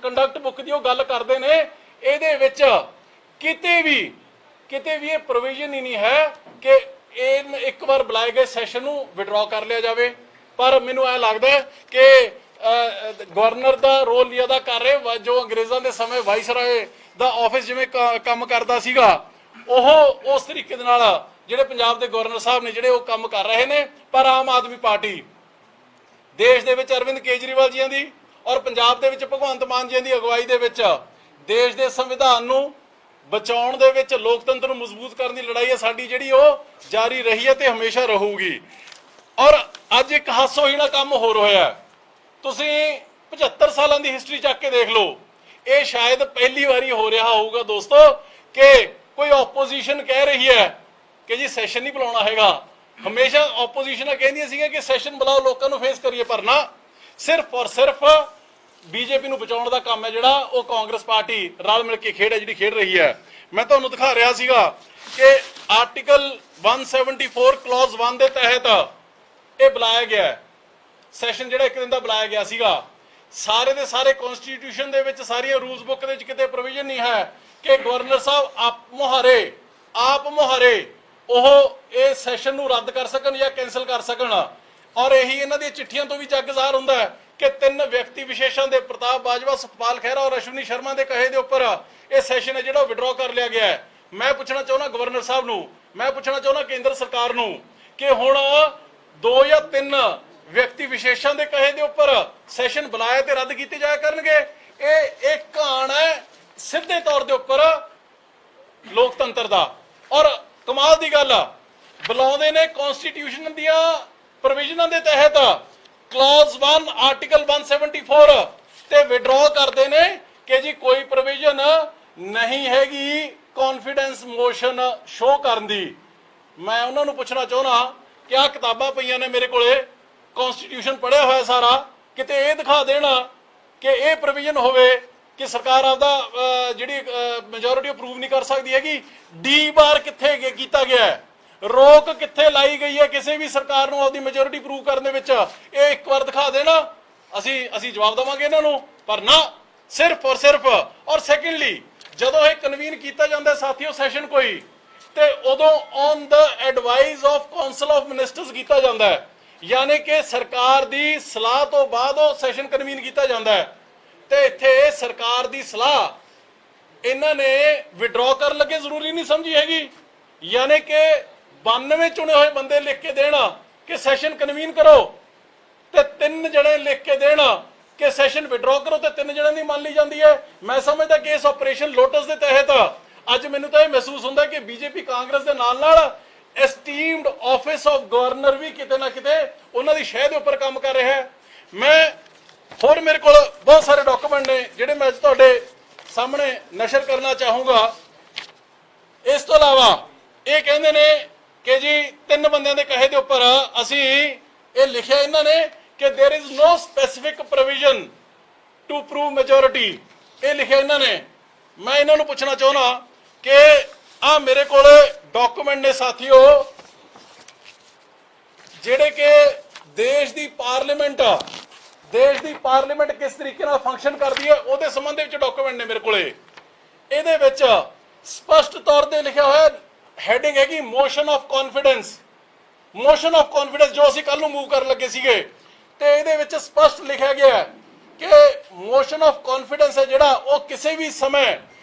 Speaker 3: conduct book ਦੀ ਉਹ ਗੱਲ ਕਰਦੇ ਨੇ, ਇਹਦੇ ਵਿੱਚ ਕਿਤੇ ਵੀ ਇਹ ਪ੍ਰੋਵੀਜ਼ਨ ਹੀ ਨਹੀਂ ਹੈ ਕਿ ਇਹ ਇੱਕ ਵਾਰ ਬੁਲਾਏ ਗਏ ਸੈਸ਼ਨ ਨੂੰ ਵਿਡਰਾ ਕਰ ਲਿਆ ਜਾਵੇ। ਪਰ ਮੈਨੂੰ ਐ ਲੱਗਦਾ ਕਿ ਗਵਰਨਰ ਦਾ ਰੋਲ ਨਹੀਂ ਅਦਾ ਕਰ ਰਹੇ, ਜੋ ਅੰਗਰੇਜ਼ਾਂ ਦੇ ਸਮੇਂ ਵਾਇਸਰਾਏ ਦਾ ਆਫਿਸ ਜਿਵੇਂ ਕੰਮ ਕਰਦਾ ਸੀਗਾ, ਉਹ ਉਸ ਤਰੀਕੇ ਦੇ ਨਾਲ ਜਿਹੜੇ ਪੰਜਾਬ ਦੇ ਗਵਰਨਰ ਸਾਹਿਬ ਨੇ ਜਿਹੜੇ ਉਹ ਕੰਮ ਕਰ ਰਹੇ ਨੇ। ਪਰ ਆਮ ਆਦਮੀ ਪਾਰਟੀ ਦੇਸ਼ ਦੇ ਵਿੱਚ ਅਰਵਿੰਦ ਕੇਜਰੀਵਾਲ ਜੀਆਂ ਦੀ ਔਰ ਪੰਜਾਬ ਦੇ ਵਿੱਚ ਭਗਵੰਤ ਮਾਨ ਜੀਆਂ ਦੀ ਅਗਵਾਈ ਦੇ ਵਿੱਚ ਦੇਸ਼ ਦੇ ਸੰਵਿਧਾਨ ਨੂੰ ਬਚਾਉਣ ਦੇ ਵਿੱਚ, ਲੋਕਤੰਤਰ ਨੂੰ ਮਜ਼ਬੂਤ ਕਰਨ ਦੀ ਲੜਾਈ ਹੈ ਸਾਡੀ, ਜਿਹੜੀ ਉਹ ਜਾਰੀ ਰਹੀ ਹੈ ਤੇ ਹਮੇਸ਼ਾ ਰਹੂਗੀ। ਔਰ ਅੱਜ ਇੱਕ ਹਾਸੋਹੀਣਾ ਕੰਮ ਹੋ ਰਿਹਾ ਹੈ। ਤੁਸੀਂ 75 ਸਾਲਾਂ ਦੀ ਹਿਸਟਰੀ ਚੱਕ ਕੇ ਦੇਖ ਲਓ, ਇਹ ਸ਼ਾਇਦ ਪਹਿਲੀ ਵਾਰੀ ਹੋ ਰਿਹਾ ਹੋਊਗਾ ਦੋਸਤੋ ਕਿ ਕੋਈ ਆਪੋਜੀਸ਼ਨ ਕਹਿ ਰਹੀ ਹੈ ਕਿ ਜੀ ਸੈਸ਼ਨ ਨਹੀਂ ਬੁਲਾਉਣਾ ਹੈਗਾ। ਹਮੇਸ਼ਾ ਆਪੋਜੀਸ਼ਨਾਂ ਕਹਿੰਦੀਆਂ ਸੀਗੀਆਂ ਕਿ ਸੈਸ਼ਨ ਬੁਲਾਓ, ਲੋਕਾਂ ਨੂੰ ਫੇਸ ਕਰੀਏ, ਪਰ ਨਾ, ਸਿਰਫ ਔਰ ਸਿਰਫ ਬੀਜੇਪੀ ਨੂੰ ਬਚਾਉਣ ਦਾ ਕੰਮ ਹੈ ਜਿਹੜਾ ਉਹ ਕਾਂਗਰਸ ਪਾਰਟੀ ਰਲ ਮਿਲ ਕੇ ਖੇਡ ਹੈ ਜਿਹੜੀ ਖੇਡ ਰਹੀ ਹੈ। ਮੈਂ ਤੁਹਾਨੂੰ ਦਿਖਾ ਰਿਹਾ ਸੀਗਾ ਕਿ ਆਰਟੀਕਲ 174 ਕਲੌਜ਼ 1 ਦੇ ਤਹਿਤ ਇਹ ਬੁਲਾਇਆ ਗਿਆ ਸੈਸ਼ਨ, ਜਿਹੜਾ ਇੱਕ ਦਿਨ ਦਾ ਬੁਲਾਇਆ ਗਿਆ ਸੀਗਾ। ਸਾਰੇ ਦੇ ਸਾਰੇ ਕਨਸਟੀਟਿਊਸ਼ਨ ਦੇ ਵਿੱਚ, ਸਾਰੀਆਂ ਰੂਲਸ ਬੁੱਕ ਦੇ ਵਿੱਚ ਕਿਤੇ ਪ੍ਰੋਵੀਜ਼ਨ ਨਹੀਂ ਹੈ ਕਿ ਗਵਰਨਰ ਸਾਹਿਬ ਆਪ ਮੁਹਾਰੇ ਉਹ ਇਹ ਸੈਸ਼ਨ ਨੂੰ ਰੱਦ ਕਰ ਸਕਣ ਜਾਂ ਕੈਂਸਲ ਕਰ ਸਕਣ। ਔਰ ਇਹੀ ਇਹਨਾਂ ਦੀਆਂ ਚਿੱਠੀਆਂ ਤੋਂ ਵੀ ਜੱਗ ਜ਼ਾਹਰ ਹੁੰਦਾ ਹੈ ਕਿ 3 ਵਿਅਕਤੀ ਵਿਸ਼ੇਸ਼ਾਂ ਦੇ, ਪ੍ਰਤਾਪ ਬਾਜਵਾ, ਸੁਖਪਾਲ ਖਹਿਰਾ ਔਰ ਅਸ਼ਵਨੀ ਸ਼ਰਮਾ ਦੇ ਕਹੇ ਦੇ ਉੱਪਰ ਇਹ ਸੈਸ਼ਨ ਹੈ ਜਿਹੜਾ ਵਿਡਰਾ ਕਰ ਲਿਆ ਗਿਆ ਹੈ। ਮੈਂ ਪੁੱਛਣਾ ਚਾਹੁੰਦਾ ਗਵਰਨਰ ਸਾਹਿਬ ਨੂੰ, ਮੈਂ ਪੁੱਛਣਾ ਚਾਹੁੰਦਾ ਕੇਂਦਰ ਸਰਕਾਰ ਨੂੰ ਕਿ ਹੁਣ 2 ਜਾਂ 3 ਵਿਅਕਤੀ ਵਿਸ਼ੇਸ਼ਾਂ ਦੇ ਕਹੇ ਦੇ ਉੱਪਰ ਸੈਸ਼ਨ ਬੁਲਾਏ ਤੇ ਰੱਦ ਕੀਤੇ ਜਾਇਆ ਕਰਨਗੇ। ਇਹ ਇੱਕ ਕਹਾਣ ਹੈ ਸਿੱਧੇ ਤੌਰ ਦੇ ਉੱਪਰ ਲੋਕਤੰਤਰ ਦਾ। ਔਰ ਕਮਾਲ ਦੀ ਗੱਲ ਆ, ਬੁਲਾਉਂਦੇ ਨੇ ਕਨਸਟੀਟਿਊਸ਼ਨ ਦੀਆਂ ਪ੍ਰੋਵੀਜ਼ਨਾਂ ਦੇ ਤਹਿਤ ਕਲੌਜ਼ 1 ਆਰਟੀਕਲ 174 ਤੇ ਵਿਡਰਾ ਕਰਦੇ ਨੇ ਕਿ ਜੀ ਕੋਈ ਪ੍ਰੋਵੀਜ਼ਨ ਨਹੀਂ ਹੈਗੀ ਕੌਨਫੀਡੈਂਸ ਮੋਸ਼ਨ ਸ਼ੋ ਕਰਨ ਦੀ। ਮੈਂ ਉਹਨਾਂ ਨੂੰ ਪੁੱਛਣਾ ਚਾਹੁੰਦਾ ਕਿ ਆਹ ਕਿਤਾਬਾਂ ਪਈਆਂ ਨੇ ਮੇਰੇ ਕੋਲੇ, ਕਨਸਟੀਟਿਊਸ਼ਨ ਪੜ੍ਹਿਆ ਹੋਇਆ ਸਾਰਾ, ਕਿਤੇ ਇਹ ਦਿਖਾ ਦੇਣਾ ਕਿ ਇਹ ਪ੍ਰੋਵੀਜ਼ਨ ਹੋਵੇ ਕਿ ਸਰਕਾਰ ਆਪਦਾ ਜਿਹੜੀ ਮੈਜੋਰਿਟੀ ਅਪਰੂਵ ਨਹੀਂ ਕਰ ਸਕਦੀ ਹੈਗੀ। ਡੀ ਬਾਰ ਕਿੱਥੇ ਕੀਤਾ ਗਿਆ ਹੈ, ਰੋਕ ਕਿੱਥੇ ਲਾਈ ਗਈ ਹੈ ਕਿਸੇ ਵੀ ਸਰਕਾਰ ਨੂੰ ਆਪਦੀ ਮੈਜੋਰਿਟੀ ਪ੍ਰੂਵ ਕਰਨ ਦੇ ਵਿੱਚ, ਇਹ ਇੱਕ ਵਾਰ ਦਿਖਾ ਦੇਣਾ, ਅਸੀਂ ਜਵਾਬ ਦੇਵਾਂਗੇ ਇਹਨਾਂ ਨੂੰ। ਪਰ ਨਾ, ਸਿਰਫ ਔਰ ਸਿਰਫ। ਔਰ ਸੈਕੰਡਲੀ, ਜਦੋਂ ਇਹ ਕਨਵੀਨ ਕੀਤਾ ਜਾਂਦਾ ਸਾਥੀਓ ਸੈਸ਼ਨ ਕੋਈ, ਤੇ ਉਦੋਂ ਔਨ ਦਾ advice of council of ministers ਕੀਤਾ ਜਾਂਦਾ ਹੈ, ਯਾਨੀ ਕਿ ਸਰਕਾਰ ਦੀ ਸਲਾਹ ਤੋਂ ਬਾਅਦ ਉਹ ਸੈਸ਼ਨ ਕਨਵੀਨ ਕੀਤਾ ਜਾਂਦਾ ਹੈ। ਤੇ ਇੱਥੇ ਸਰਕਾਰ ਦੀ ਸਲਾਹ ਇਹਨਾਂ ਨੇ ਵਿਡਰਾ ਕਰਨ ਲੱਗੇ ਜ਼ਰੂਰੀ ਨਹੀਂ ਸਮਝੀ ਹੈਗੀ, ਯਾਨੀ ਕਿ 92 ਚੁਣੇ ਹੋਏ ਬੰਦੇ ਲਿਖ ਕੇ ਦੇਣਾ ਕਿ ਸੈਸ਼ਨ ਕਨਵੀਨ ਕਰੋ, ਤੇ 3 ਜਣੇ ਲਿਖ ਕੇ ਦੇਣਾ ਕਿ ਸੈਸ਼ਨ ਵਿਡਰਾ ਕਰੋ, ਤੇ 3 ਜਣਿਆਂ ਦੀ ਮੰਨ ਲਈ ਜਾਂਦੀ ਹੈ। ਮੈਂ ਸਮਝਦਾ ਕਿ ਇਸ ਆਪਰੇਸ਼ਨ ਲੋਟਸ ਦੇ ਤਹਿਤ ਅੱਜ ਮੈਨੂੰ ਤਾਂ ਇਹ ਮਹਿਸੂਸ ਹੁੰਦਾ ਕਿ ਬੀਜੇਪੀ ਕਾਂਗਰਸ ਦੇ ਨਾਲ ਐਸਟੀਮਡ ਆਫਿਸ ਆਫ ਗਵਰਨਰ ਵੀ ਕਿਤੇ ਨਾ ਕਿਤੇ ਉਹਨਾਂ ਦੀ ਸ਼ਹਿ ਦੇ ਉੱਪਰ ਕੰਮ ਕਰ ਰਿਹਾ ਹੈ। ਮੈਂ ਹੋਰ ਮੇਰੇ ਕੋਲ ਬਹੁਤ ਸਾਰੇ ਡਾਕੂਮੈਂਟ ਨੇ ਜਿਹੜੇ ਮੈਂ ਅੱਜ ਤੁਹਾਡੇ ਸਾਹਮਣੇ ਨਸ਼ਰ ਕਰਨਾ ਚਾਹੂੰਗਾ। ਇਸ ਤੋਂ ਇਲਾਵਾ ਇਹ ਕਹਿੰਦੇ ਨੇ ਕਿ ਜੀ 3 ਬੰਦਿਆਂ ਦੇ ਕਹੇ ਦੇ ਉੱਪਰ ਅਸੀਂ ਇਹ ਲਿਖਿਆ ਇਹਨਾਂ ਨੇ ਕਿ there is no specific provision to prove majority, ਇਹ ਲਿਖਿਆ ਇਹਨਾਂ ਨੇ। ਮੈਂ ਇਹਨਾਂ ਨੂੰ ਪੁੱਛਣਾ ਚਾਹੁੰਦਾ ਕਿ ਆ ਮੇਰੇ ਕੋਲ ਡਾਕੂਮੈਂਟ ਨੇ ਸਾਥੀਓ, ਜਿਹੜੇ ਕਿ ਦੇਸ਼ ਦੀ ਪਾਰਲੀਮੈਂਟ ਕਿਸ ਤਰੀਕੇ ਨਾਲ ਫੰਕਸ਼ਨ ਕਰਦੀ ਹੈ ਉਹਦੇ ਸੰਬੰਧ ਵਿੱਚ ਡਾਕੂਮੈਂਟ ਨੇ ਮੇਰੇ ਕੋਲੇ। ਇਹਦੇ ਵਿੱਚ ਸਪਸ਼ਟ ਤੌਰ ਤੇ ਲਿਖਿਆ ਹੋਇਆ, ਹੈਡਿੰਗ ਹੈਗੀ ਮੋਸ਼ਨ ਆਫ ਕੌਨਫੀਡੈਂਸ, ਜੋ ਅਸੀਂ ਕੱਲ ਨੂੰ ਮੂਵ ਕਰਨ ਲੱਗੇ ਸੀਗੇ, ਤੇ ਇਹਦੇ ਵਿੱਚ ਸਪਸ਼ਟ ਲਿਖਿਆ ਗਿਆ ਕਿ ਮੋਸ਼ਨ ਆਫ ਕੌਨਫੀਡੈਂਸ ਹੈ ਜਿਹੜਾ ਉਹ ਕਿਸੇ ਵੀ ਸਮੇਂ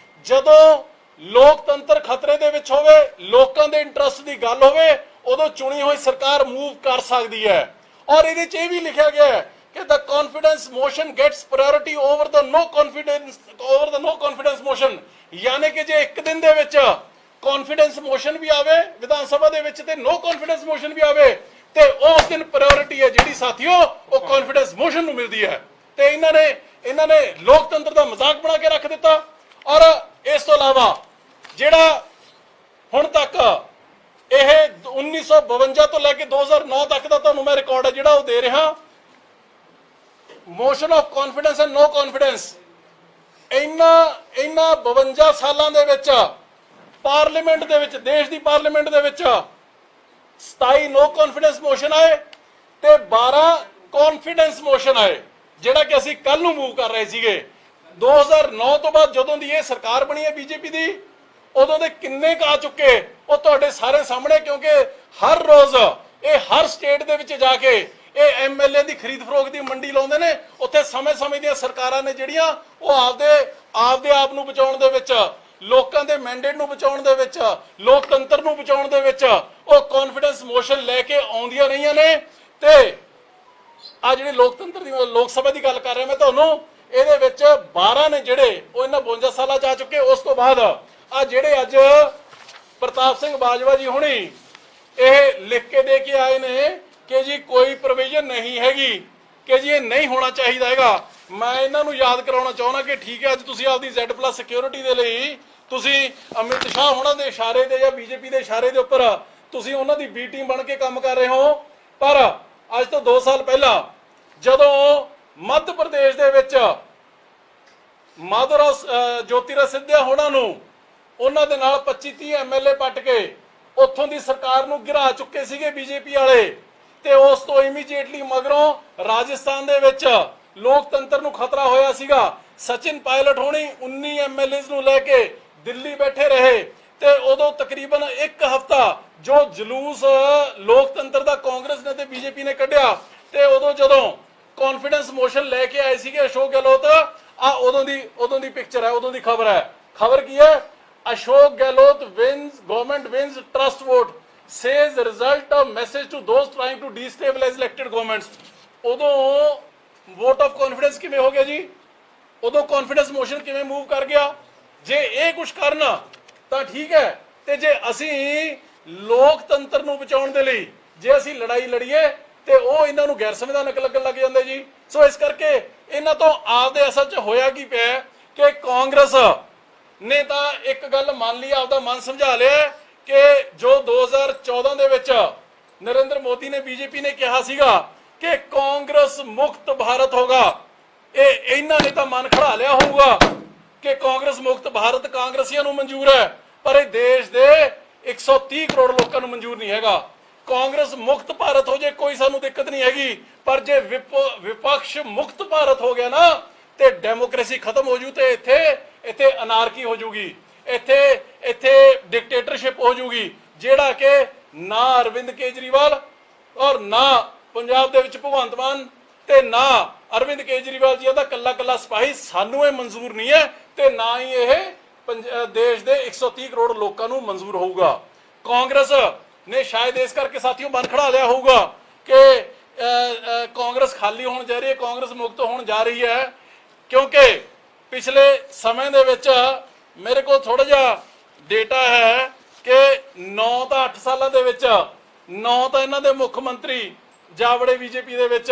Speaker 3: ਜਦੋਂ ਲੋਕਤੰਤਰ ਖਤਰੇ ਦੇ ਵਿੱਚ ਹੋਵੇ, ਲੋਕਾਂ ਦੇ ਇੰਟਰਸਟ ਦੀ ਗੱਲ ਹੋਵੇ, ਉਦੋਂ ਚੁਣੀ ਹੋਈ ਸਰਕਾਰ ਮੂਵ ਕਰ ਸਕਦੀ ਹੈ। ਔਰ ਇਹਦੇ 'ਚ ਇਹ ਵੀ ਲਿਖਿਆ ਗਿਆ ਹੈ ਕਿ the confidence motion gets priority over the no confidence motion, ਯਾਨੀ ਕਿ ਜੇ ਇੱਕ ਦਿਨ ਦੇ ਵਿੱਚ ਕੌਨਫੀਡੈਂਸ ਮੋਸ਼ਨ ਵੀ ਆਵੇ ਵਿਧਾਨ ਸਭਾ ਦੇ ਵਿੱਚ ਤੇ ਨੋ ਕੌਨਫੀਡੈਂਸ ਮੋਸ਼ਨ ਵੀ ਆਵੇ, ਤੇ ਉਸ ਦਿਨ ਪ੍ਰਾਇੋਰਟੀ ਹੈ ਜਿਹੜੀ ਸਾਥੀਓ ਉਹ ਕੌਨਫੀਡੈਂਸ ਮੋਸ਼ਨ ਨੂੰ ਮਿਲਦੀ ਹੈ। ਤੇ ਇਹਨਾਂ ਨੇ ਲੋਕਤੰਤਰ ਦਾ ਮਜ਼ਾਕ ਬਣਾ ਕੇ ਰੱਖ ਦਿੱਤਾ। ਔਰ ਇਸ ਤੋਂ ਇਲਾਵਾ ਜਿਹੜਾ ਹੁਣ ਤੱਕ ਇਹ 1952 ਤੋਂ ਲੈ ਕੇ 2009 ਤੱਕ ਦਾ ਤੁਹਾਨੂੰ ਮੈਂ ਰਿਕਾਰਡ ਹੈ ਜਿਹੜਾ ਉਹ ਦੇ ਰਿਹਾ। Motion of confidence and no confidence, ਇਹਨਾਂ 52 ਸਾਲਾਂ ਦੇ ਵਿੱਚ ਪਾਰਲੀਮੈਂਟ ਦੇ ਵਿੱਚ, ਦੇਸ਼ ਦੀ ਪਾਰਲੀਮੈਂਟ ਦੇ ਵਿੱਚ 27 ਨੋ ਕੌਨਫੀਡੈਂਸ ਮੋਸ਼ਨ ਆਏ ਤੇ 12 ਕੌਨਫੀਡੈਂਸ ਮੋਸ਼ਨ ਆਏ, ਜਿਹੜਾ ਕਿ ਅਸੀਂ ਕੱਲ ਨੂੰ ਮੂਵ ਕਰ ਰਹੇ ਸੀਗੇ। 2009 ਤੋਂ ਬਾਅਦ ਜਦੋਂ ਦੀ ਇਹ ਸਰਕਾਰ ਬਣੀ ਹੈ ਬੀਜੇਪੀ ਦੀ, ਉਦੋਂ ਦੇ ਕਿੰਨੇ ਆ ਚੁੱਕੇ ਉਹ ਤੁਹਾਡੇ ਸਾਰੇ ਸਾਹਮਣੇ, ਕਿਉਂਕਿ ਹਰ ਰੋਜ਼ ਇਹ ਹਰ ਸਟੇਟ ਦੇ ਵਿੱਚ ਜਾ ਕੇ ਇਹ ਐਮਐਲਏ ਦੀ ਖਰੀਦ ਫਰੋਖਤ ਦੀ ਮੰਡੀ ਲਾਉਂਦੇ ਨੇ। ਉੱਥੇ ਸਮੇਂ-ਸਮੇਂ ਦੀਆਂ ਸਰਕਾਰਾਂ ਨੇ ਜਿਹੜੀਆਂ ਉਹ ਆਪਦੇ ਆਪ ਨੂੰ ਬਚਾਉਣ ਦੇ ਵਿੱਚ, ਲੋਕਾਂ ਦੇ ਮੈਂਡੇਟ ਨੂੰ ਬਚਾਉਣ ਦੇ ਵਿੱਚ, ਲੋਕਤੰਤਰ ਨੂੰ ਬਚਾਉਣ ਦੇ ਵਿੱਚ ਉਹ ਕੌਨਫੀਡੈਂਸ ਮੋਸ਼ਨ ਲੈ ਕੇ ਆਉਂਦੀਆਂ ਰਹੀਆਂ ਨੇ। ਤੇ ਆ ਜਿਹੜੀ ਲੋਕਤੰਤਰ ਦੀ, ਲੋਕ ਸਭਾ ਦੀ ਗੱਲ ਕਰ ਰਿਹਾ ਮੈਂ ਤੁਹਾਨੂੰ, ਇਹਦੇ ਵਿੱਚ 12 ਨੇ ਜਿਹੜੇ ਉਹ ਇਹਨਾਂ 52 ਸਾਲਾਂ ਚ ਆ ਚੁੱਕੇ। ਉਸ ਤੋਂ ਬਾਅਦ ਆ ਜਿਹੜੇ ਅੱਜ ਪ੍ਰਤਾਪ ਸਿੰਘ ਬਾਜਵਾ ਜੀ ਹੁਣੀ ਇਹ ਲਿਖ ਕੇ ਦੇ ਕੇ ਆਏ ਨੇ ਕਿ ਜੀ ਕੋਈ ਪ੍ਰੋਵੀਜ਼ਨ ਨਹੀਂ ਹੈਗੀ, ਕਿ ਜੀ ਇਹ ਨਹੀਂ ਹੋਣਾ ਚਾਹੀਦਾ ਹੈਗਾ। ਮੈਂ ਇਹਨਾਂ ਨੂੰ ਯਾਦ ਕਰਾਉਣਾ ਚਾਹੁੰਦਾ ਕਿ ਠੀਕ ਹੈ, ਅੱਜ ਤੁਸੀਂ ਆਪਦੀ Z+ ਸਿਕਿਉਰਿਟੀ ਦੇ ਲਈ ਤੁਸੀਂ ਅਮਿਤ ਸ਼ਾਹ ਹੋਣਾ ਦੇ ਇਸ਼ਾਰੇ ਤੇ ਜਾਂ ਬੀਜੇਪੀ ਦੇ ਇਸ਼ਾਰੇ ਦੇ ਉੱਪਰ ਤੁਸੀਂ ਉਹਨਾਂ ਦੀ ਬੀ ਟੀਮ ਬਣ ਕੇ ਕੰਮ ਕਰ ਰਹੇ ਹੋ। ਪਰ ਅੱਜ ਤੋਂ 2 ਸਾਲ ਪਹਿਲਾਂ ਜਦੋਂ ਮੱਧ ਪ੍ਰਦੇਸ਼ ਦੇ ਵਿੱਚ ਜੋਤੀਰਾਜ ਸਿੱਧਿਆ ਹੋਣਾ ਨੂੰ ਉਹਨਾਂ ਦੇ ਨਾਲ 25-30 ਐਮਐਲਏ ਪੱਟ ਕੇ ਉੱਥੋਂ ਦੀ ਸਰਕਾਰ ਨੂੰ ਗਿਰਾ ਚੁੱਕੇ ਸੀਗੇ ਬੀਜੇਪੀ ਵਾਲੇ। ਤੇ ਉਸ ਤੋਂ ਇਮੀਡੀਏਟਲੀ ਮਗਰੋਂ ਰਾਜਸਥਾਨ ਦੇ ਵਿੱਚ ਲੋਕਤੰਤਰ ਨੂੰ ਖਤਰਾ ਹੋਇਆ ਸੀਗਾ। ਸਚਿਨ ਪਾਇਲਟ ਹੋਣੀ 19 ਐਮਐਲਏਜ਼ ਨੂੰ ਲੈ ਕੇ ਦਿੱਲੀ ਬੈਠੇ ਰਹੇ ਤੇ ਉਦੋਂ ਤਕਰੀਬਨ 1 ਹਫ਼ਤਾ ਜੋ ਜਲੂਸ ਲੋਕਤੰਤਰ ਦਾ ਕਾਂਗਰਸ ਨੇ ਤੇ ਬੀਜੇਪੀ ਨੇ ਕੱਢਿਆ, ਤੇ ਉਦੋਂ ਜਦੋਂ ਕੌਨਫੀਡੈਂਸ ਮੋਸ਼ਨ ਲੈ ਕੇ ਆਏ ਸੀਗੇ ਅਸ਼ੋਕ ਗਹਿਲੋਤ, ਆ ਉਦੋਂ ਦੀ ਪਿਕਚਰ ਹੈ, ਉਦੋਂ ਦੀ ਖਬਰ ਹੈ। ਖਬਰ ਕੀ ਹੈ? Ashok Gehlot wins, government wins trust vote, says the result of message to those trying to destabilize elected governments। ਉਦੋਂ ਵੋਟ ਆਫ ਕੌਨਫੀਡੈਂਸ ਕਿਵੇਂ ਹੋ ਗਿਆ ਜੀ? ਉਦੋਂ ਕੌਨਫੀਡੈਂਸ ਮੋਸ਼ਨ ਕਿਵੇਂ ਮੂਵ ਕਰ ਗਿਆ? ਜੇ ਇਹ ਕੁਝ ਕਰਨਾ ਤਾਂ ਠੀਕ ਹੈ, ਤੇ ਜੇ ਅਸੀਂ ਲੋਕਤੰਤਰ ਨੂੰ ਬਚਾਉਣ ਦੇ ਲਈ ਜੇ ਅਸੀਂ ਲੜਾਈ ਲੜੀਏ ਤੇ ਉਹ ਇਹਨਾਂ ਨੂੰ ਗੈਰ ਸੰਵਿਧਾਨਕ ਲੱਗਣ ਲੱਗ ਜਾਂਦੇ ਜੀ। ਸੋ ਇਸ ਕਰਕੇ ਇਹਨਾਂ ਤੋਂ ਆਪਦੇ ਅਸਲ 'ਚ ਹੋਇਆ ਕੀ ਪਿਆ ਕਿ ਕਾਂਗਰਸ ਨੇ ਤਾਂ ਇੱਕ ਗੱਲ ਮੰਨ ਲਈ, ਆਪਦਾ ਮਨ ਸਮਝਾ ਲਿਆ ਕਿ ਜੋ 2014 ਦੇ ਵਿੱਚ ਨਰਿੰਦਰ ਮੋਦੀ ਨੇ ਬੀਜੇਪੀ ਨੇ ਕਿਹਾ ਸੀਗਾ ਕਿ ਕਾਂਗਰਸ ਮੁਕਤ ਭਾਰਤ ਹੋਗਾ, ਇਹ ਇਹਨਾਂ ਨੇ ਤਾਂ ਮਨ ਖੜਾ ਲਿਆ ਹੋਊਗਾ ਕਿ ਕਾਂਗਰਸ ਮੁਕਤ ਭਾਰਤ ਕਾਂਗਰਸੀਆਂ ਨੂੰ ਮਨਜ਼ੂਰ ਹੈ, ਪਰ ਇਹ ਦੇਸ਼ ਦੇ 130 ਕਰੋੜ ਲੋਕਾਂ ਨੂੰ ਮਨਜ਼ੂਰ ਨਹੀਂ ਹੈਗਾ। ਕਾਂਗਰਸ ਮੁਕਤ ਭਾਰਤ ਹੋ ਜੇ ਕੋਈ ਸਾਨੂੰ ਦਿੱਕਤ ਨਹੀਂ ਹੈਗੀ, ਪਰ ਜੇ ਵਿਪਕਸ਼ ਮੁਕਤ ਭਾਰਤ ਹੋ ਗਿਆ ਨਾ ਤੇ ਡੈਮੋਕ੍ਰੇਸੀ ਖਤਮ ਹੋ ਜੂ ਤੇ ਇੱਥੇ ਅਨਾਰਕੀ ਹੋ ਜੂਗੀ, ਇੱਥੇ ਡਿਕਟੇਟਰਸ਼ਿਪ ਹੋ ਜੂਗੀ, ਜਿਹੜਾ ਕਿ ਨਾ ਅਰਵਿੰਦ ਕੇਜਰੀਵਾਲ ਔਰ ਨਾ ਪੰਜਾਬ ਦੇ ਵਿੱਚ ਭਗਵੰਤ ਮਾਨ ਤੇ ਨਾ ਅਰਵਿੰਦ ਕੇਜਰੀਵਾਲ ਜੀ ਦਾ ਕੱਲਾ ਸਿਪਾਹੀ, ਸਾਨੂੰ ਇਹ ਮਨਜ਼ੂਰ ਨਹੀਂ ਹੈ ਤੇ ਨਾ ਹੀ ਇਹ ਦੇਸ਼ ਦੇ 130 ਕਰੋੜ ਲੋਕਾਂ ਨੂੰ ਮਨਜ਼ੂਰ ਹੋਊਗਾ। ਕਾਂਗਰਸ ਨੇ ਸ਼ਾਇਦ ਇਸ ਕਰਕੇ ਸਾਥੀਓ ਮਨ ਖੜਾ ਲਿਆ ਹੋਊਗਾ ਕਿ ਕਾਂਗਰਸ ਖਾਲੀ ਹੋਣ ਜਾ ਰਹੀ ਹੈ, ਕਾਂਗਰਸ ਮੁਕਤ ਹੋਣ ਜਾ ਰਹੀ ਹੈ, ਕਿਉਂਕਿ ਪਿਛਲੇ ਸਮੇਂ ਦੇ ਵਿੱਚ ਮੇਰੇ ਕੋਲ ਥੋੜਾ ਜਿਹਾ ਡੇਟਾ ਹੈ ਕਿ 9 ਤਾਂ 8 ਸਾਲਾਂ ਦੇ ਵਿੱਚ 9 ਤਾਂ ਇਹਨਾਂ ਦੇ ਮੁੱਖ ਮੰਤਰੀ ਜਾ ਵੜੇ ਬੀਜੇਪੀ ਦੇ ਵਿੱਚ,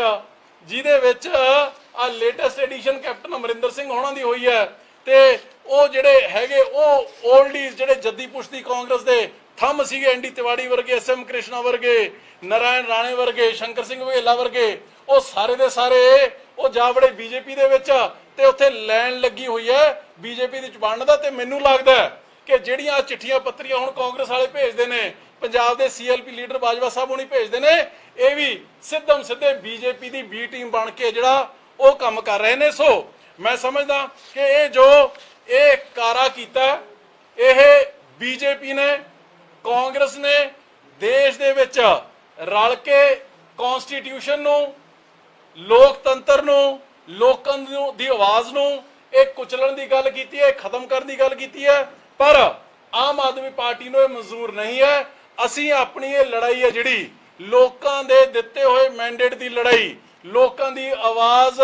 Speaker 3: ਜਿਹਦੇ ਵਿੱਚ ਆ latest edition captain Amarinder Singh ਹੋਣਾ ਦੀ ਹੋਈ ਹੈ। ਤੇ ਉਹ ਜਿਹੜੇ ਹੈਗੇ ਉਹ 올ਡੀਜ਼ ਜਿਹੜੇ ਜੱਦੀ ਪੁਸ਼ਤੀ ਕਾਂਗਰਸ ਦੇ ਥੰਮ ਸੀਗੇ, ਐਨਡੀ ਤਿਵਾੜੀ ਵਰਗੇ, SM ਕ੍ਰਿਸ਼ਨਾ ਵਰਗੇ, ਨਾਰਾਇਣ ਰਾਣੇ ਵਰਗੇ, ਸ਼ੰਕਰ ਸਿੰਘ ਵਘੇਲਾ ਵਰਗੇ, ਉਹ ਸਾਰੇ ਦੇ ਸਾਰੇ ਉਹ ਜਾ ਵੜੇ ਬੀਜੇਪੀ ਦੇ ਵਿੱਚ ਤੇ ਉੱਥੇ ਲਾਈਨ ਲੱਗੀ ਹੋਈ ਹੈ ਬੀਜੇਪੀ ਦੀ ਚੁਣਨ ਦਾ। ਤੇ ਮੈਨੂੰ ਲੱਗਦਾ ਕਿ ਜਿਹੜੀਆਂ ਚਿੱਠੀਆਂ ਪੱਤਰੀਆਂ ਹੁਣ ਕਾਂਗਰਸ ਵਾਲੇ ਭੇਜਦੇ ਨੇ, ਪੰਜਾਬ ਦੇ CLP ਲੀਡਰ ਬਾਜਵਾ ਸਾਹਿਬ ਹੁਣੀ ਭੇਜਦੇ ਨੇ, ਇਹ ਵੀ ਸਿੱਧਮ ਸਿੱਧੇ ਬੀਜੇਪੀ ਦੀ ਬੀ ਟੀਮ ਬਣ ਕੇ ਜਿਹੜਾ ਉਹ ਕੰਮ ਕਰ ਰਹੇ ਨੇ। ਸੋ ਮੈਂ ਸਮਝਦਾ ਕਿ ਇਹ ਜੋ ਇਹ ਕਾਰਾ ਕੀਤਾ ਇਹ ਬੀਜੇਪੀ ਨੇ, ਕਾਂਗਰਸ ਨੇ ਦੇਸ਼ ਦੇ ਵਿੱਚ ਰਲ ਕੇ ਕਨਸਟੀਟਿਊਸ਼ਨ ਨੂੰ, ਲੋਕਤੰਤਰ ਨੂੰ, ਲੋਕਾਂ ਦੀ ਆਵਾਜ਼ ਨੂੰ ਇਹ ਕੁਚਲਣ ਦੀ ਗੱਲ ਕੀਤੀ ਹੈ, ਖਤਮ ਕਰਨ ਦੀ ਗੱਲ ਕੀਤੀ ਹੈ, ਪਰ ਆਮ ਆਦਮੀ ਪਾਰਟੀ ਨੂੰ ਇਹ ਮਨਜ਼ੂਰ ਨਹੀਂ ਹੈ। ਅਸੀਂ ਆਪਣੀ ਇਹ ਲੜਾਈ ਹੈ ਜਿਹੜੀ ਲੋਕਾਂ ਦੇ ਦਿੱਤੇ ਹੋਏ ਮੈਂਡੇਟ ਦੀ ਲੜਾਈ, ਲੋਕਾਂ ਦੀ ਆਵਾਜ਼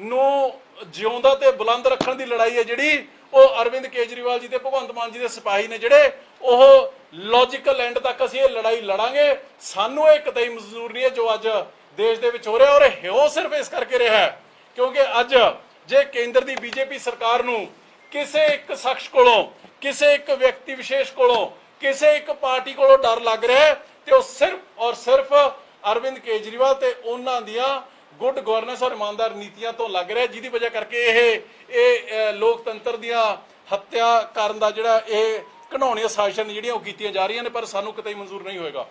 Speaker 3: ਨੂੰ ਜਿਉਂਦਾ ਤੇ ਬੁਲੰਦ ਰੱਖਣ ਦੀ ਲੜਾਈ ਹੈ ਜਿਹੜੀ ਉਹ ਅਰਵਿੰਦ ਕੇਜਰੀਵਾਲ ਜੀ ਤੇ ਭਗਵੰਤ ਮਾਨ ਜੀ ਦੇ ਸਿਪਾਹੀ ਨੇ ਜਿਹੜੇ ਉਹ ਲੌਜੀਕਲ ਐਂਡ ਤੱਕ ਅਸੀਂ ਇਹ ਲੜਾਈ ਲੜਾਂਗੇ। ਸਾਨੂੰ ਇਹ ਕਤਈ ਮਨਜ਼ੂਰ ਨਹੀਂ ਹੈ ਜੋ ਅੱਜ ਦੇਸ਼ ਦੇ ਵਿੱਚ ਹੋ ਰਿਹਾ, ਔਰ ਇਹ ਹੋ ਸਿਰਫ ਇਸ ਕਰਕੇ ਰਿਹਾ ਹੈ ਕਿਉਂਕਿ ਅੱਜ ਜੇ ਕੇਂਦਰ ਦੀ ਬੀਜੇਪੀ ਸਰਕਾਰ ਨੂੰ ਕਿਸੇ ਇੱਕ ਸ਼ਖਸ ਕੋਲੋਂ, ਕਿਸੇ ਇੱਕ ਵਿਅਕਤੀ ਵਿਸ਼ੇਸ਼ ਕੋਲੋਂ, ਕਿਸੇ ਇੱਕ ਪਾਰਟੀ ਕੋਲੋਂ ਡਰ ਲੱਗ ਰਿਹਾ ਹੈ ਤੇ ਉਹ ਸਿਰਫ ਔਰ ਸਿਰਫ ਅਰਵਿੰਦ ਕੇਜਰੀਵਾਲ ਤੇ ਉਹਨਾਂ ਦੀਆਂ ਗੁੱਡ ਗਵਰਨੈਂਸ ਔਰ ਇਮਾਨਦਾਰ ਨੀਤੀਆਂ ਤੋਂ ਲੱਗ ਰਿਹਾ, ਜਿਹਦੀ ਵਜ੍ਹਾ ਕਰਕੇ ਇਹ ਲੋਕਤੰਤਰ ਦੀਆਂ ਹੱਤਿਆ ਕਰਨ ਦਾ ਜਿਹੜਾ ਇਹ ਘਿਨਾਉਣੀਆਂ ਸਾਜ਼ਿਸ਼ਾਂ ਜਿਹੜੀਆਂ ਉਹ ਕੀਤੀਆਂ ਜਾ ਰਹੀਆਂ ਨੇ, ਪਰ ਸਾਨੂੰ ਕਿਤੇ ਮਨਜ਼ੂਰ ਨਹੀਂ ਹੋਏਗਾ।